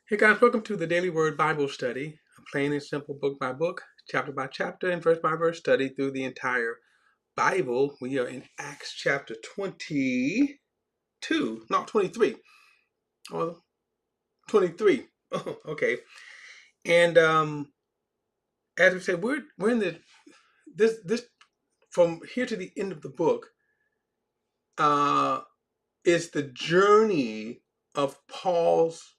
Hey guys, welcome to the Daily Word Bible Study, a plain and simple book by book, chapter by chapter, and verse by verse study through the entire Bible. We are in Acts chapter 22, not 23, or 23. Oh, okay. And as we said, we're in this from here to the end of the book uh, is the journey of Paul's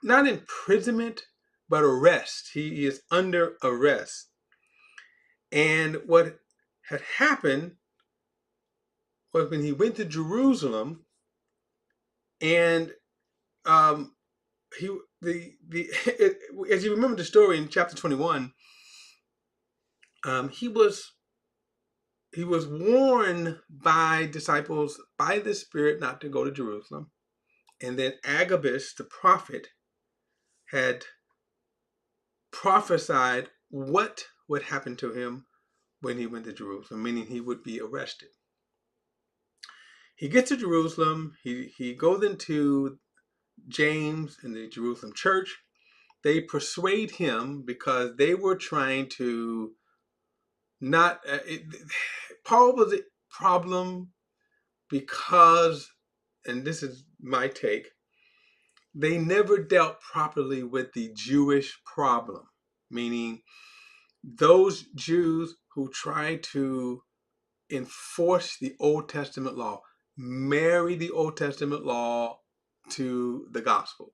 not imprisonment but arrest. He is under arrest. And what had happened was when he went to Jerusalem, and um, he as you remember the story in chapter 21, he was warned by disciples by the Spirit not to go to Jerusalem, and then Agabus the prophet had prophesied what would happen to him when he went to Jerusalem, meaning he would be arrested. He gets to Jerusalem. He goes into James and the Jerusalem church. They persuade him because they were trying to not. Paul was a problem because, and this is my take, they never dealt properly with the Jewish problem, meaning those Jews who tried to enforce the Old Testament law, marry the Old Testament law to the gospel.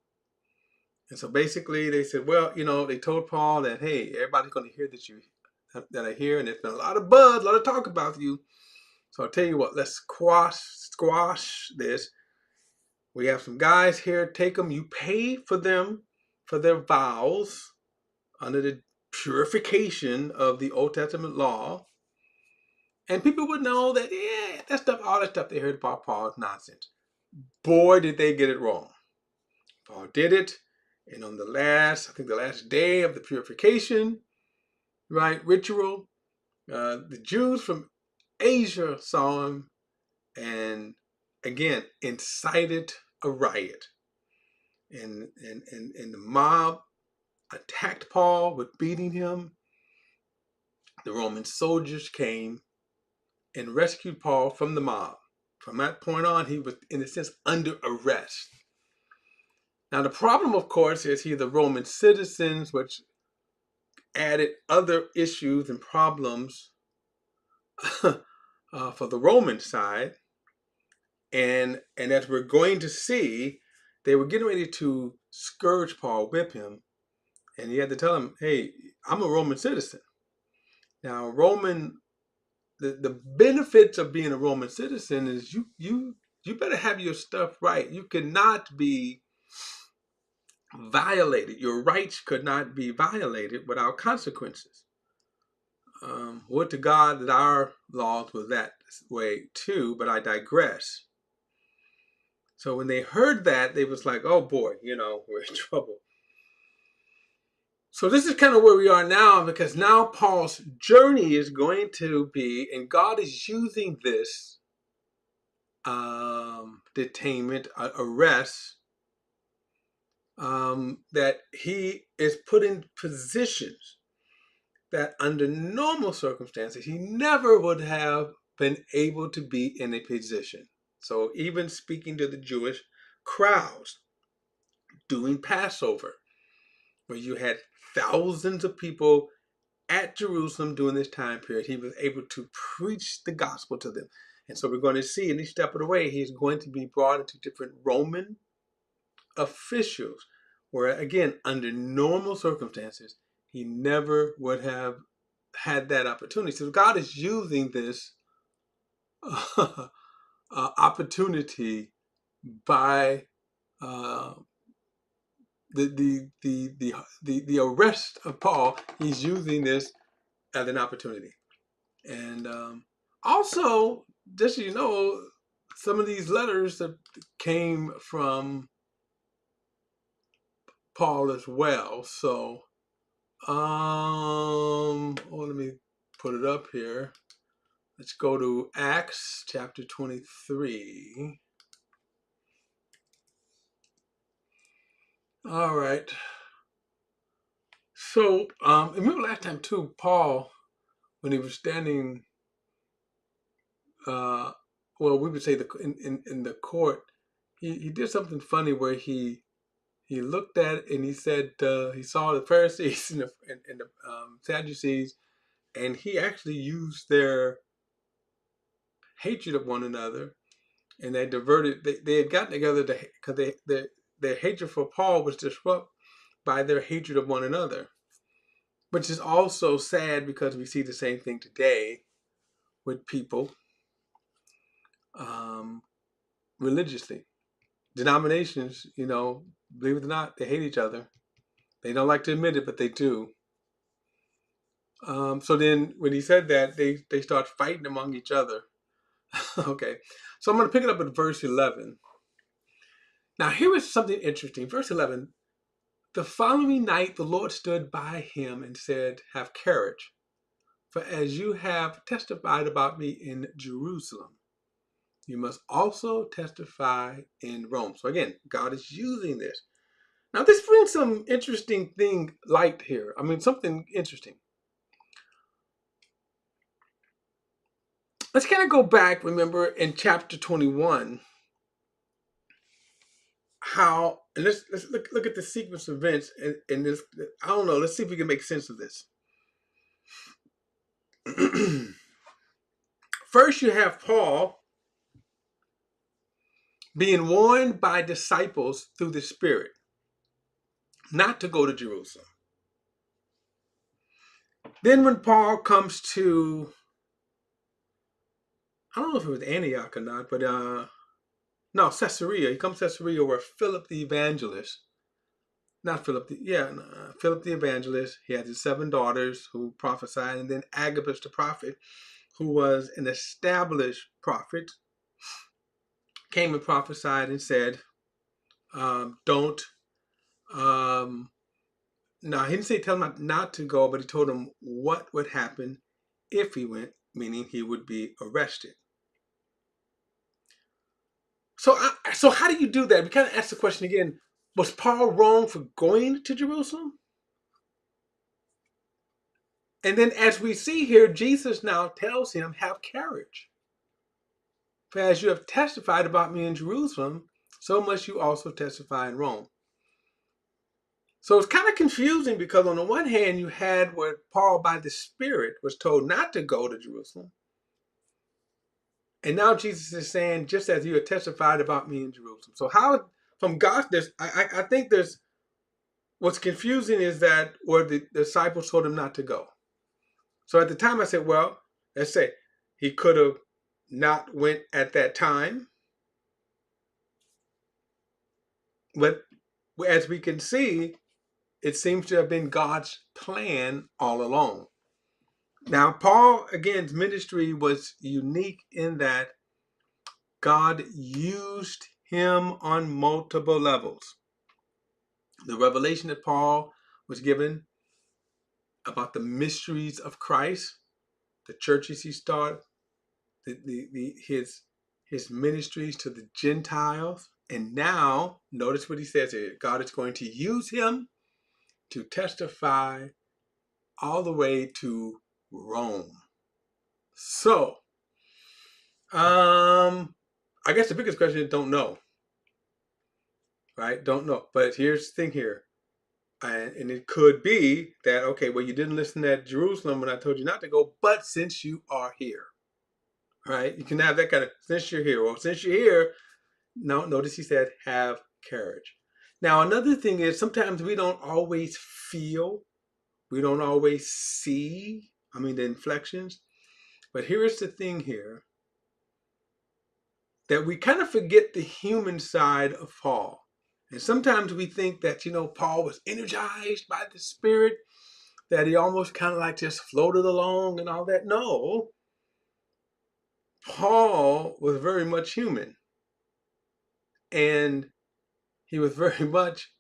And so basically they said, well, they told Paul that, hey, everybody's going to hear that I hear, and there's been a lot of buzz, a lot of talk about you. So I'll tell you what, let's squash this. We have some guys here, take them, you pay for them for their vows under the purification of the Old Testament law. And people would know that, all that stuff they heard about Paul is nonsense. Boy, did they get it wrong. Paul did it. And on the last day of the purification, right, ritual, the Jews from Asia saw him and again incited a riot. And the mob attacked Paul with beating him. The Roman soldiers came and rescued Paul from the mob. From that point on, he was, in a sense, under arrest. Now, the problem, of course, is he's a Roman citizen, which added other issues and problems for the Roman side. And as we're going to see, they were getting ready to scourge Paul, whip him. And he had to tell him, hey, I'm a Roman citizen. Now, the benefits of being a Roman citizen is you better have your stuff right. You cannot be violated. Your rights could not be violated without consequences. Would to God that our laws were that way too, but I digress. So when they heard that, they was like, oh boy, we're in trouble. So this is kind of where we are now, because now Paul's journey is going to be, and God is using this detainment, arrest, that he is put in positions that under normal circumstances, he never would have been able to be in a position. So even speaking to the Jewish crowds, doing Passover, where you had thousands of people at Jerusalem during this time period, he was able to preach the gospel to them. And so we're going to see in each step of the way, he's going to be brought into different Roman officials, where again, under normal circumstances, he never would have had that opportunity. So God is using this opportunity by the arrest of Paul. He's using this as an opportunity, and also, just so you know, some of these letters that came from Paul as well. So, let me put it up here. Let's go to Acts chapter 23. All right. So, remember last time too, Paul, when he was standing, uh, well, we would say in the court, he did something funny where he looked at it and he said he saw the Pharisees and the Sadducees, and he actually used their hatred of one another, and they diverted. They had gotten together because their hatred for Paul was disrupted by their hatred of one another, which is also sad because we see the same thing today with people um, religiously. Denominations, believe it or not, they hate each other. They don't like to admit it, but they do. So then when he said that, they start fighting among each other. Okay. So I'm going to pick it up at verse 11. Now, here is something interesting. Verse 11. The following night, the Lord stood by him and said, "Have courage, for as you have testified about me in Jerusalem, you must also testify in Rome." So again, God is using this. Now, this brings some interesting light here. I mean, something interesting. Let's kind of go back, remember, in chapter 21, how, and let's look at the sequence of events, and this, I don't know, let's see if we can make sense of this. First, you have Paul being warned by disciples through the Spirit not to go to Jerusalem. Then when Paul comes to, I don't know if it was Antioch or not, but no, Caesarea. He comes to Caesarea where Philip the evangelist, not Philip the, yeah, no, Philip the evangelist, he had his 7 daughters who prophesied, and then Agabus the prophet, who was an established prophet, came and prophesied and said, don't, now he didn't say tell him not to go, but he told him what would happen if he went, meaning he would be arrested. So how do you do that? We kind of ask the question again, was Paul wrong for going to Jerusalem? And then as we see here, Jesus now tells him, have courage. For as you have testified about me in Jerusalem, so must you also testify in Rome. So it's kind of confusing because on the one hand, you had where Paul by the Spirit was told not to go to Jerusalem. And now Jesus is saying, just as you have testified about me in Jerusalem. So how, from God, I think what's confusing is that where the disciples told him not to go. So at the time I said, well, let's say he could have not went at that time. But as we can see, it seems to have been God's plan all along. Now, Paul, again's ministry was unique in that God used him on multiple levels. The revelation that Paul was given about the mysteries of Christ, the churches he started, his ministries to the Gentiles, and now notice what he says here. God is going to use him to testify all the way to Rome. So, I guess the biggest question is don't know, right? Don't know. But here's the thing here. And it could be that, okay, well, you didn't listen at Jerusalem when I told you not to go, but since you are here, right? You can have that kind of, since you're here. Well, since you're here, no, notice he said, have courage. Now, another thing is sometimes we don't always feel, we don't always see, the inflections. But here's the thing here, that we kind of forget the human side of Paul. And sometimes we think that, Paul was energized by the Spirit, that he almost kind of like just floated along and all that. No, Paul was very much human. And he was very much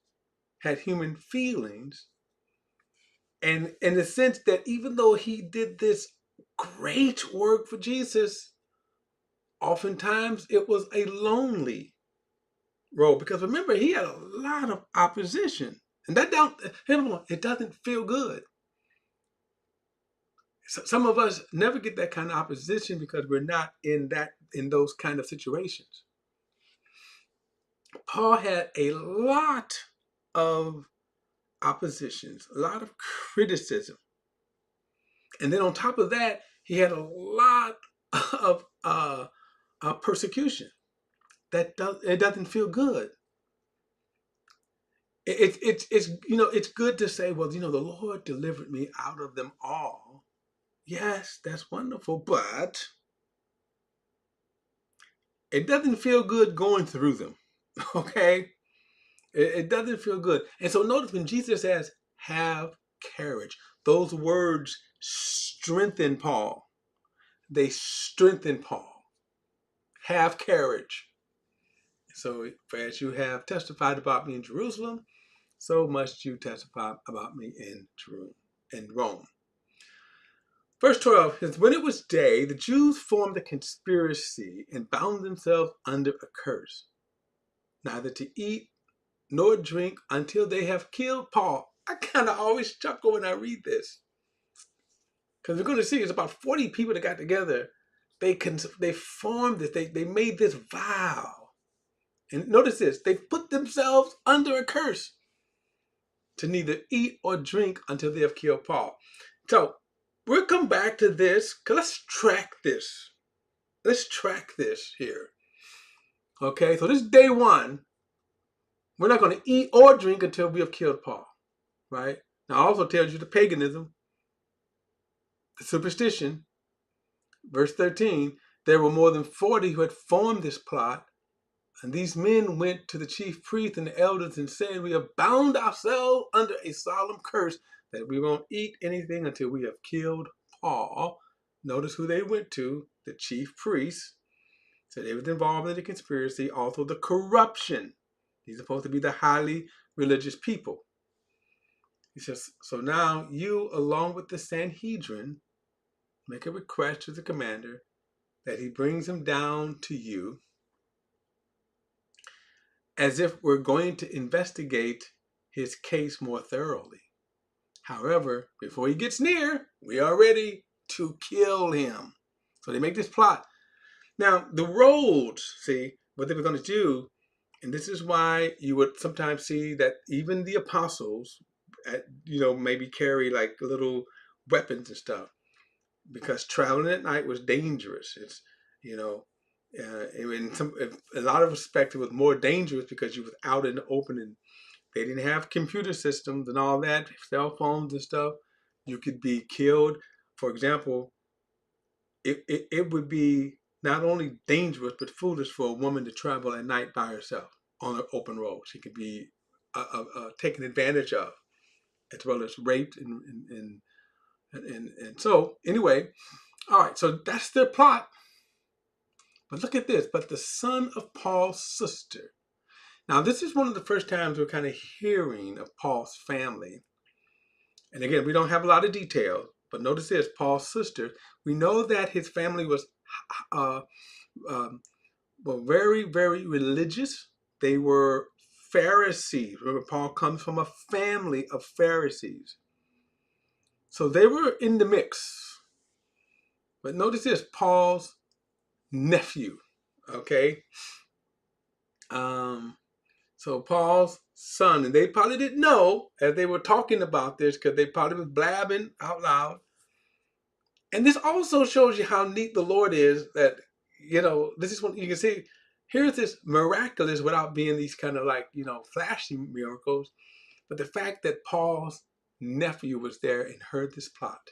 had human feelings. And in the sense that even though he did this great work for Jesus, oftentimes it was a lonely road, because remember, he had a lot of opposition, and that don't it doesn't feel good. So some of us never get that kind of opposition because we're not in those kind of situations. Paul had a lot of oppositions, a lot of criticism, and then on top of that, he had a lot of persecution. It doesn't feel good. It's it's good to say, well, the Lord delivered me out of them all. Yes, that's wonderful, but it doesn't feel good going through them. Okay, it doesn't feel good. And so notice when Jesus says, "Have courage," those words strengthen Paul. They strengthen Paul. Have courage. So, for as you have testified about me in Jerusalem, so must you testify about me in Rome. Verse 12 says, when it was day, the Jews formed a conspiracy and bound themselves under a curse, neither to eat nor drink until they have killed Paul. I kind of always chuckle when I read this, because we're going to see it's about 40 people that got together. They formed this, they made this vow. And notice this, they put themselves under a curse to neither eat or drink until they have killed Paul. So we'll come back to this, because let's track this. Let's track this here. Okay, so this is day one. We're not going to eat or drink until we have killed Paul, right? Now, it also tells you the paganism, the superstition. Verse 13, there were more than 40 who had formed this plot, and these men went to the chief priests and the elders and said, we have bound ourselves under a solemn curse that we won't eat anything until we have killed Paul. Notice who they went to, the chief priests. So they were involved in the conspiracy, also the corruption. These are supposed to be the highly religious people. He says, so now you, along with the Sanhedrin, make a request to the commander that he brings him down to you, as if we're going to investigate his case more thoroughly. However, before he gets near, we are ready to kill him. So they make this plot. Now, the roads, see, what they were going to do, and this is why you would sometimes see that even the apostles, maybe carry like little weapons and stuff, because traveling at night was dangerous. It's, in a lot of respects, it was more dangerous because you was out in the open and they didn't have computer systems and all that, cell phones and stuff. You could be killed. For example, it would be not only dangerous but foolish for a woman to travel at night by herself on an open road. She could be taken advantage of, as well as raped and so anyway. All right, so that's their plot. But look at this. But the son of Paul's sister. Now, this is one of the first times we're kind of hearing of Paul's family. And again, we don't have a lot of detail, but notice this, Paul's sister. We know that his family was very, very religious. They were Pharisees. Remember, Paul comes from a family of Pharisees. So they were in the mix. But notice this, Paul's nephew, okay? So Paul's son, and they probably didn't know as they were talking about this because they probably was blabbing out loud. And this also shows you how neat the Lord is, that, this is what you can see. Here's this miraculous without being these kind of like, flashy miracles. But the fact that Paul's nephew was there and heard this plot.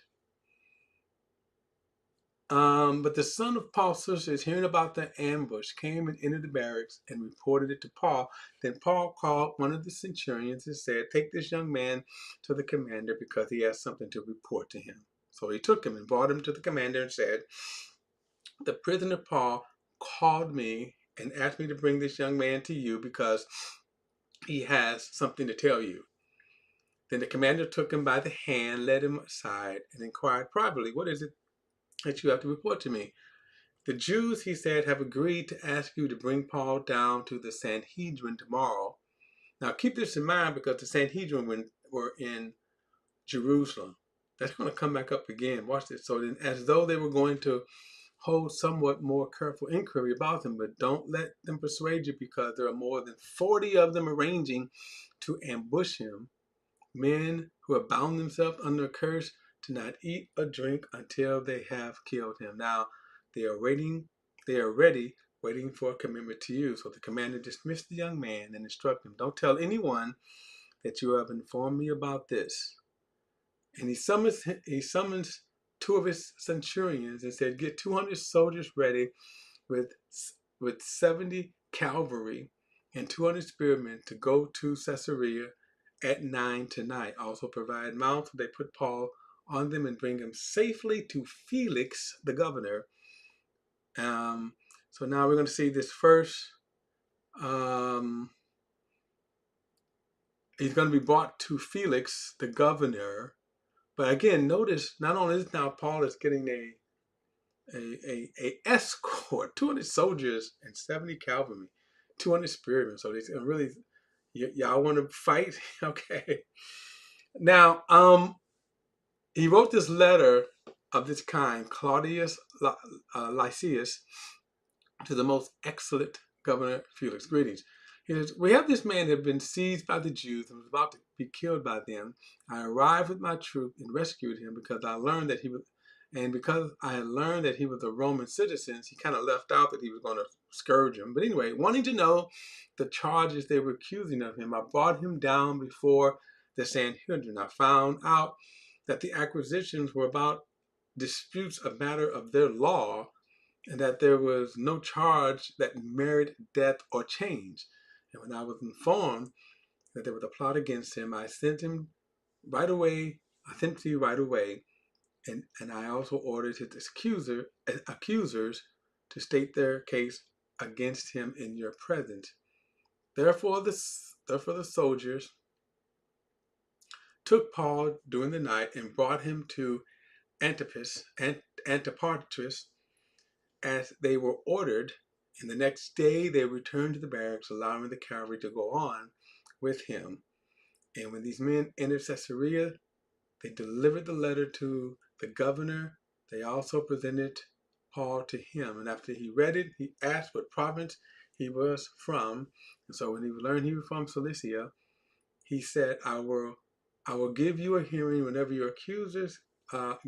But the son of Paul's sisters, hearing about the ambush, came and entered the barracks and reported it to Paul. Then Paul called one of the centurions and said, take this young man to the commander because he has something to report to him. So he took him and brought him to the commander and said, the prisoner Paul called me and asked me to bring this young man to you because he has something to tell you. Then the commander took him by the hand, led him aside, and inquired privately, what is it that you have to report to me? The Jews, he said, have agreed to ask you to bring Paul down to the Sanhedrin tomorrow. Now keep this in mind because the Sanhedrin were in Jerusalem. That's going to come back up again. Watch this. So then, as though they were going to hold somewhat more careful inquiry about him, but don't let them persuade you because there are more than 40 of them arranging to ambush him, men who have bound themselves under a curse to not eat or drink until they have killed him. Now they are ready, waiting for a commitment to you. So the commander dismissed the young man and instructed him, don't tell anyone that you have informed me about this. And he summons two of his centurions and said, get 200 soldiers ready with 70 cavalry and 200 spearmen to go to Caesarea at 9 tonight. Also provide mounts. They put Paul on them and bring him safely to Felix, the governor. So now we're going to see this first. He's going to be brought to Felix, the governor. But again, notice not only is now Paul is getting a escort, 200 soldiers and 70 cavalry, 200 spearmen. So they really, y'all want to fight? Okay. Now, he wrote this letter of this kind, Claudius Lysias, to the most excellent governor Felix. Greetings. He says, we have this man that had been seized by the Jews and was about to be killed by them. I arrived with my troop and rescued him because I learned that he was, and because I had learned that he was a Roman citizen, he kind of left out that he was going to scourge him. But anyway, wanting to know the charges they were accusing of him, I brought him down before the Sanhedrin. I found out that the accusations were about disputes, a matter of their law, and that there was no charge that merited death or change. And when I was informed that there was a plot against him, I sent him right away. I sent to you right away, and I also ordered his accusers to state their case against him in your presence. Therefore, the soldiers took Paul during the night and brought him to Antipatris, as they were ordered, and the next day they returned to the barracks, allowing the cavalry to go on with him. And when these men entered Caesarea, they delivered the letter to the governor. They also presented Paul to him. And after he read it, he asked what province he was from. And so when he learned he was from Cilicia, he said, I will give you a hearing whenever your accusers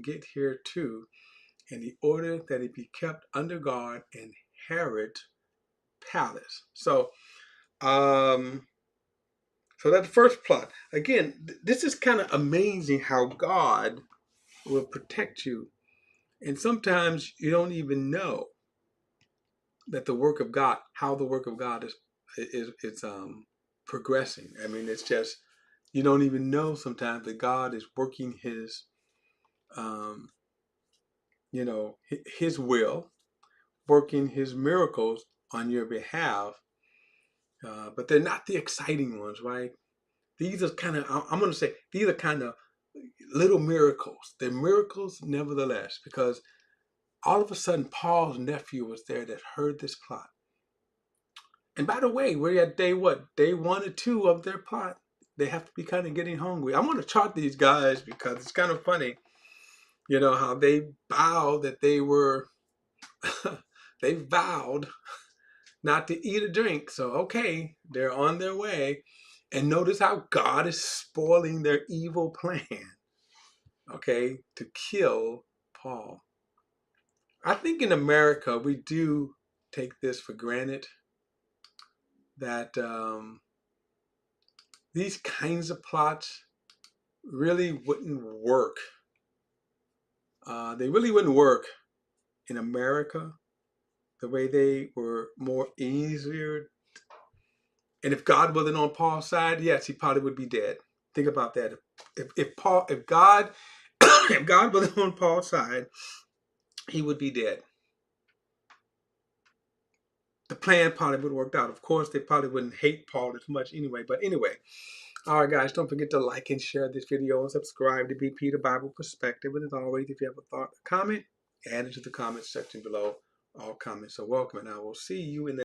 get here too. And he ordered that he be kept under guard in Herod's palace. So that's the first plot. Again, this is kind of amazing how God will protect you. And sometimes you don't even know that the work of God, how the work of God is progressing. I mean, it's just, you don't even know sometimes that God is working his his will, working his miracles on your behalf, but they're not the exciting ones, right? These are kind of, I'm going to say, these are kind of little miracles. They're miracles nevertheless, because all of a sudden Paul's nephew was there that heard this plot. And by the way, we're at day 1 or 2 of their plot. They have to be kind of getting hungry. I want to chart these guys because it's kind of funny, how they vowed that they were, they vowed not to eat or drink. So, okay, they're on their way. And notice how God is spoiling their evil plan, okay, to kill Paul. I think in America, we do take this for granted that these kinds of plots really wouldn't work. They really wouldn't work in America the way they were more easier. And if God wasn't on Paul's side, yes, he probably would be dead. Think about that. If God if God wasn't on Paul's side, he would be dead. The plan probably would have worked out. Of course, they probably wouldn't hate Paul as much anyway. But anyway, all right, guys, don't forget to like and share this video and subscribe to BP the Bible Perspective. And as always, if you have a thought or comment, add it to the comment section below. All comments are welcome, and I will see you in the